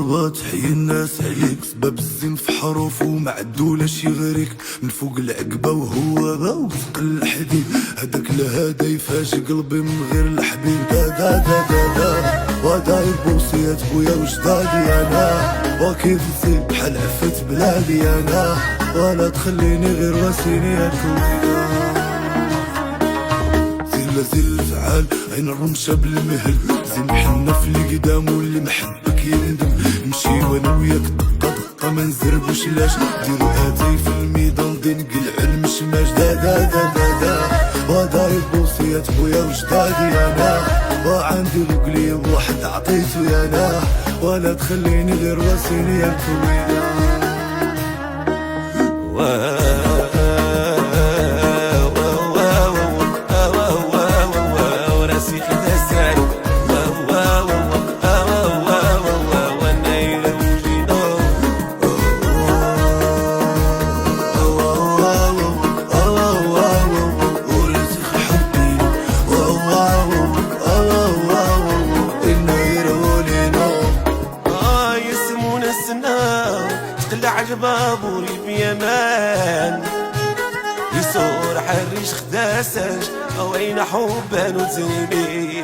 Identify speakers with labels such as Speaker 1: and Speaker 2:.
Speaker 1: تحيي الناس عليك سبب الزين في حروف وما عدولاش يغريك من فوق العقبة وهو باوك ثقل الحديد هداك لهذا يفاجئ قلبي من غير الحبيب دا دا دا دا دا وداير بوصية بويا وجدادي انا وكيف نسيب بحال عفت بلادي انا ولا تخليني غير واسيني يا كوينة زين الفعال عين الرمشة بالمهل زين حنا في اللي قدام واللي محبك يندم نمشي وانا وياك دقة دقة ما نزربوش لاش ديرو اتاي في الميدان دي نقلع المشماش دا دا دا دا دا وداير بوصية بويا وجدادي انا وعندي القليب واحد عطيتو يا انا ولا تخليني غير واسيني يا كوينة
Speaker 2: تقلع جباب والبيمان يسور حريش خداساش وين حبان وتزنبي